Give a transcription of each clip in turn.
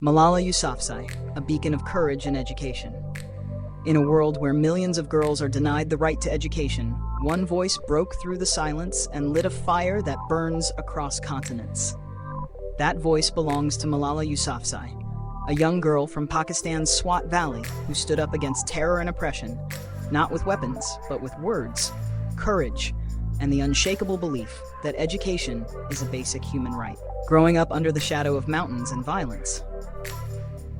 Malala Yousafzai, a beacon of courage and education. In a world where millions of girls are denied the right to education, one voice broke through the silence and lit a fire that burns across continents. That voice belongs to Malala Yousafzai, a young girl from Pakistan's Swat Valley who stood up against terror and oppression, not with weapons, but with words, courage, and the unshakable belief that education is a basic human right. Growing up under the shadow of mountains and violence,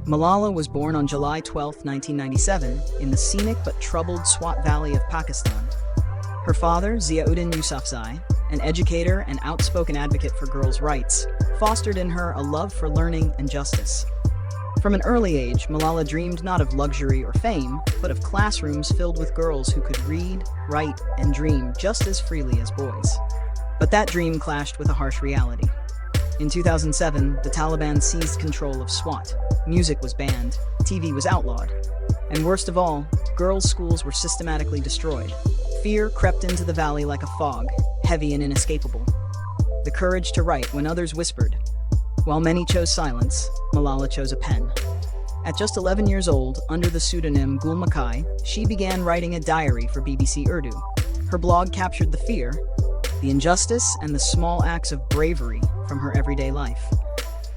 Malala was born on July 12, 1997, in the scenic but troubled Swat Valley of Pakistan. Her father, Ziauddin Yousafzai, an educator and outspoken advocate for girls' rights, fostered in her a love for learning and justice. From an early age, Malala dreamed not of luxury or fame, but of classrooms filled with girls who could read, write, and dream just as freely as boys. But that dream clashed with a harsh reality. In 2007, the Taliban seized control of Swat. Music was banned, TV was outlawed, and worst of all, girls' schools were systematically destroyed. Fear crept into the valley like a fog, heavy and inescapable. The courage to write when others whispered. While many chose silence, Malala chose a pen. At just 11 years old, under the pseudonym Gul Makai, she began writing a diary for BBC Urdu. Her blog captured the fear, the injustice, and the small acts of bravery from her everyday life.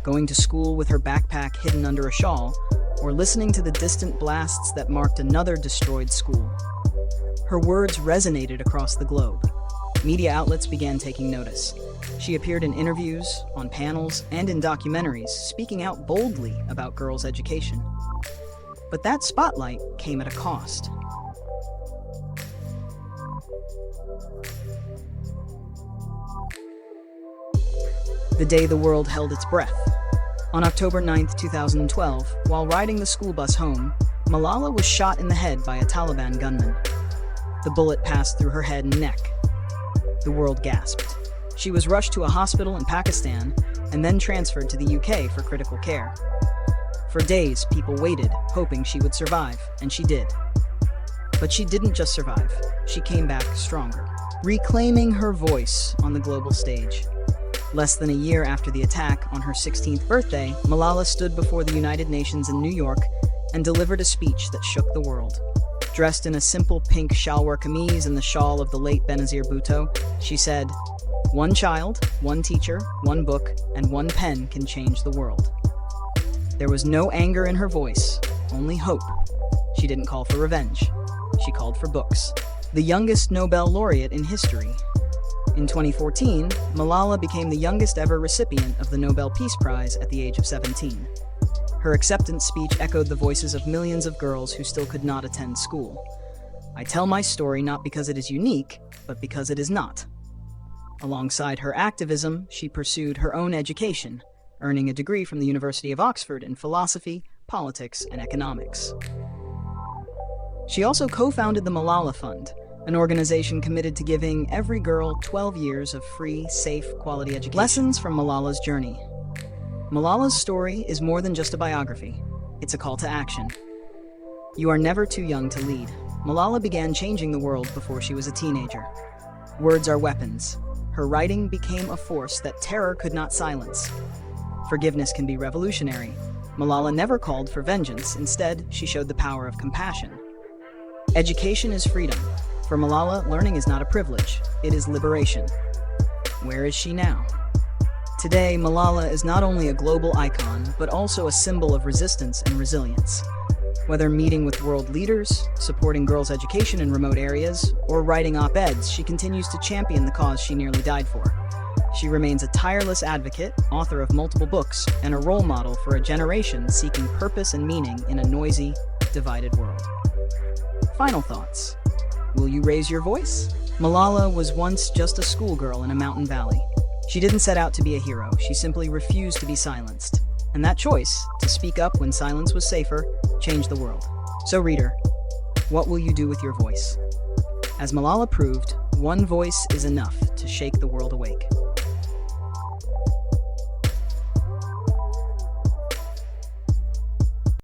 Going to school with her backpack hidden under a shawl, or listening to the distant blasts that marked another destroyed school. Her words resonated across the globe. Media outlets began taking notice. She appeared in interviews, on panels, and in documentaries, speaking out boldly about girls' education. But that spotlight came at a cost. The day the world held its breath. On October 9, 2012, while riding the school bus home, Malala was shot in the head by a Taliban gunman. The bullet passed through her head and neck. The world gasped. She was rushed to a hospital in Pakistan and then transferred to the UK for critical care. For days, people waited, hoping she would survive, and she did. But she didn't just survive. She came back stronger, reclaiming her voice on the global stage. Less than a year after the attack, on her 16th birthday, Malala stood before the United Nations in New York and delivered a speech that shook the world. Dressed in a simple pink shalwar kameez and the shawl of the late Benazir Bhutto, she said, "One child, one teacher, one book, and one pen can change the world." There was no anger in her voice, only hope. She didn't call for revenge. She called for books. The youngest Nobel laureate in history. In 2014, Malala became the youngest ever recipient of the Nobel Peace Prize at the age of 17. Her acceptance speech echoed the voices of millions of girls who still could not attend school. "I tell my story not because it is unique, but because it is not." Alongside her activism, she pursued her own education, earning a degree from the University of Oxford in philosophy, politics, and economics. She also co-founded the Malala Fund, an organization committed to giving every girl 12 years of free, safe, quality education. Lessons from Malala's journey. Malala's story is more than just a biography. It's a call to action. You are never too young to lead. Malala began changing the world before she was a teenager. Words are weapons. Her writing became a force that terror could not silence. Forgiveness can be revolutionary. Malala never called for vengeance. Instead, she showed the power of compassion. Education is freedom. For Malala, learning is not a privilege, it is liberation. Where is she now? Today, Malala is not only a global icon, but also a symbol of resistance and resilience. Whether meeting with world leaders, supporting girls' education in remote areas, or writing op-eds, she continues to champion the cause she nearly died for. She remains a tireless advocate, author of multiple books, and a role model for a generation seeking purpose and meaning in a noisy, divided world. Final thoughts. Will you raise your voice? Malala was once just a schoolgirl in a mountain valley. She didn't set out to be a hero, she simply refused to be silenced. And that choice, to speak up when silence was safer, changed the world. So reader, what will you do with your voice? As Malala proved, one voice is enough to shake the world awake.